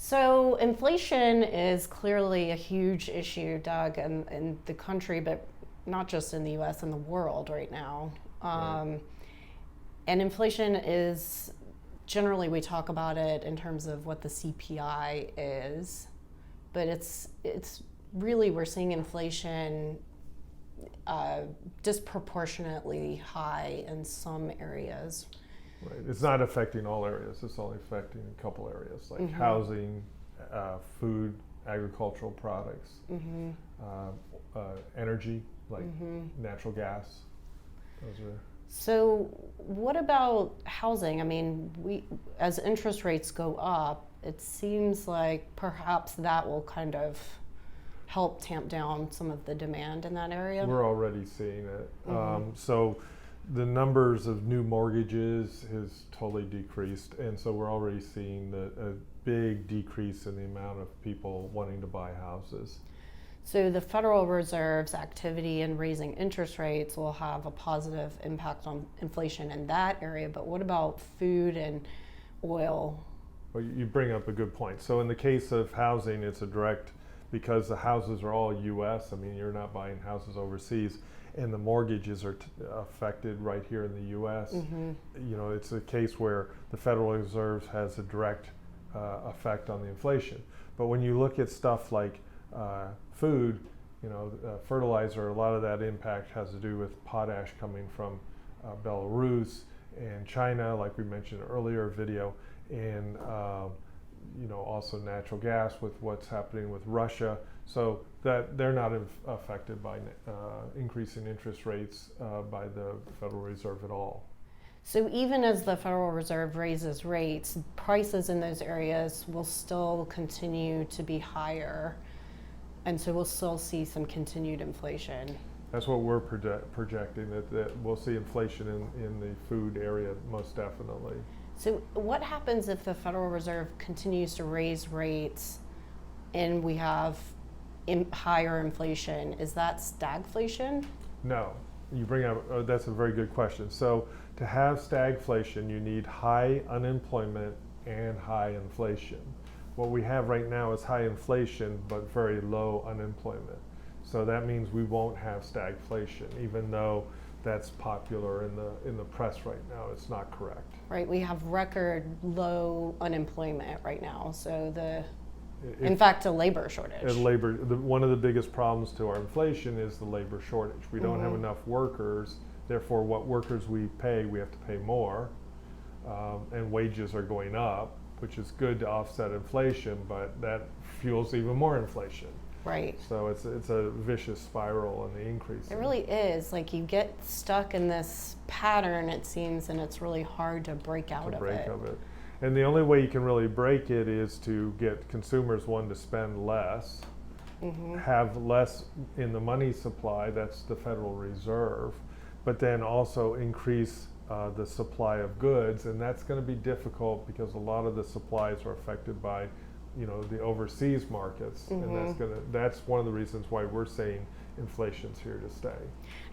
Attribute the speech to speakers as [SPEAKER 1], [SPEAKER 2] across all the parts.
[SPEAKER 1] So inflation is clearly a huge issue, Doug, in the country, but not just in the U.S., in the world right now.
[SPEAKER 2] Right.
[SPEAKER 1] And inflation is generally we talk about it in terms of what the CPI is, but it's really we're seeing inflation disproportionately high in some areas.
[SPEAKER 2] Right. It's not affecting all areas. It's only affecting a couple areas like housing, food, agricultural products, energy like natural gas. Those are.
[SPEAKER 1] So what about housing? I mean, as interest rates go up, it seems like perhaps that will kind of help tamp down some of the demand in that area.
[SPEAKER 2] We're already seeing it. So the numbers of new mortgages has totally decreased, and so we're already seeing a big decrease in the amount of people wanting to buy houses.
[SPEAKER 1] So the Federal Reserve's activity in raising interest rates will have a positive impact on inflation in that area, but what about food and oil?
[SPEAKER 2] Well, you bring up a good point. So in the case of housing, it's a direct, because the houses are all U.S., I mean, you're not buying houses overseas, and the mortgages are affected right here in the U.S. You know, it's a case where the Federal Reserve has a direct effect on the inflation. But when you look at stuff like food, you know, fertilizer, a lot of that impact has to do with potash coming from Belarus and China, like we mentioned earlier video, and you know, also natural gas with what's happening with Russia. So that they're not affected by increasing interest rates by the Federal Reserve at all.
[SPEAKER 1] So even as the Federal Reserve raises rates, prices in those areas will still continue to be higher. And so we'll still see some continued inflation.
[SPEAKER 2] That's what we're projecting, that we'll see inflation in the food area most definitely.
[SPEAKER 1] So what happens if the Federal Reserve continues to raise rates and we have higher inflation? Is that stagflation?
[SPEAKER 2] No. You bring up, that's a very good question. So to have stagflation, you need high unemployment and high inflation. What we have right now is high inflation but very low unemployment. So that means we won't have stagflation, even though that's popular in the press right now. It's not correct.
[SPEAKER 1] Right, we have record low unemployment right now. So in fact, a labor shortage.
[SPEAKER 2] One of the biggest problems to our inflation is the labor shortage. We don't have enough workers. Therefore, what workers we pay, we have to pay more, and wages are going up, which is good to offset inflation, but that fuels even more inflation.
[SPEAKER 1] Right.
[SPEAKER 2] So it's a vicious spiral in the increase.
[SPEAKER 1] It really is. Like you get stuck in this pattern, it seems, and it's really hard to break out of it.
[SPEAKER 2] And the only way you can really break it is to get consumers, one, to spend less, have less in the money supply, that's the Federal Reserve, but then also increase the supply of goods, and that's going to be difficult because a lot of the supplies are affected by, you know, the overseas markets, and that's one of the reasons why we're saying inflation's here to stay.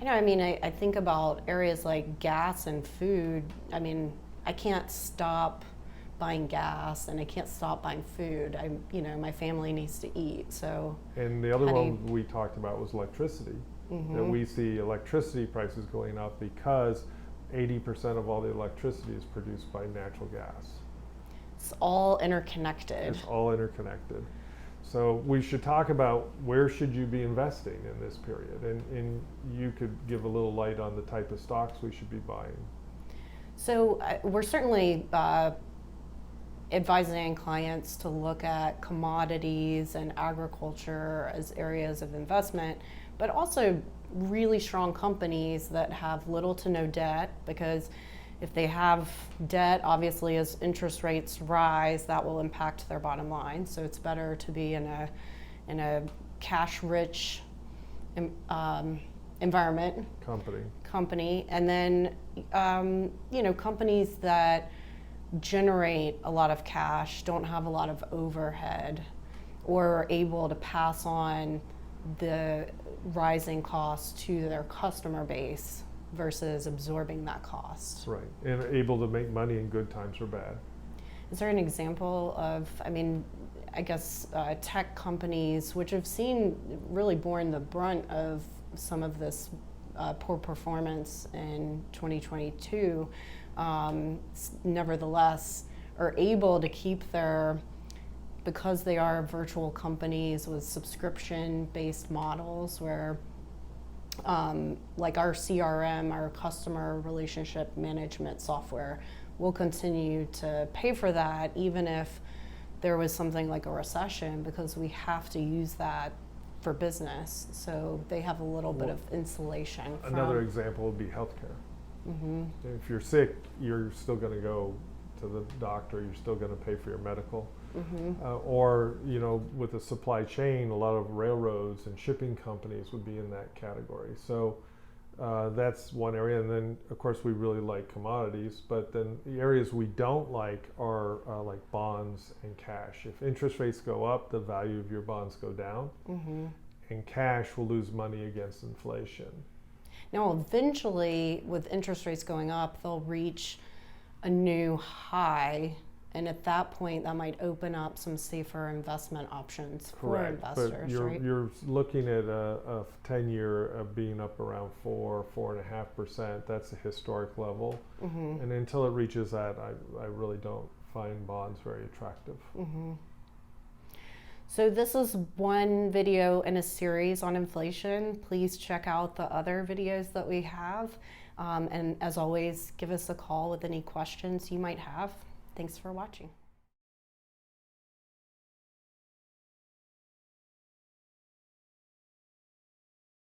[SPEAKER 1] I know. I mean, I think about areas like gas and food. I mean, I can't stop buying gas and I can't stop buying food. My family needs to eat. So.
[SPEAKER 2] And the other one we talked about was electricity. That we see electricity prices going up because 80% of all the electricity is produced by natural gas.
[SPEAKER 1] It's all interconnected.
[SPEAKER 2] It's all interconnected. So we should talk about where should you be investing in this period, and you could give a little light on the type of stocks we should be buying.
[SPEAKER 1] So we're certainly advising clients to look at commodities and agriculture as areas of investment, but also really strong companies that have little to no debt, because if they have debt, obviously as interest rates rise, that will impact their bottom line. So it's better to be in a cash-rich environment. Company, and then companies that generate a lot of cash, don't have a lot of overhead, or are able to pass on the rising costs to their customer base versus absorbing that cost.
[SPEAKER 2] Right, and able to make money in good times or bad.
[SPEAKER 1] Is there an example of, I mean, I guess tech companies which have seen really borne the brunt of some of this poor performance in 2022, nevertheless are able to keep their, because they are virtual companies with subscription-based models where like our CRM, our customer relationship management software, will continue to pay for that even if there was something like a recession, because we have to use that for business. So they have a little bit of insulation.
[SPEAKER 2] Another example would be healthcare.
[SPEAKER 1] Mm-hmm.
[SPEAKER 2] If you're sick, you're still going to go to the doctor, you're still going to pay for your medical.
[SPEAKER 1] Mm-hmm.
[SPEAKER 2] Or, you know, with the supply chain, a lot of railroads and shipping companies would be in that category. So that's one area. And then, of course, we really like commodities, but then the areas we don't like are like bonds and cash. If interest rates go up, the value of your bonds go down,
[SPEAKER 1] Mm-hmm.
[SPEAKER 2] and cash will lose money against inflation.
[SPEAKER 1] Now, eventually, with interest rates going up, they'll reach a new high. And at that point, that might open up some safer investment options for investors,
[SPEAKER 2] but you're,
[SPEAKER 1] right?
[SPEAKER 2] you're looking at a 10-year being up around 4.5%. That's a historic level.
[SPEAKER 1] Mm-hmm.
[SPEAKER 2] And until it reaches that, I really don't find bonds very attractive.
[SPEAKER 1] Mm-hmm. So this is one video in a series on inflation. Please check out the other videos that we have. And as always, give us a call with any questions you might have. Thanks for watching.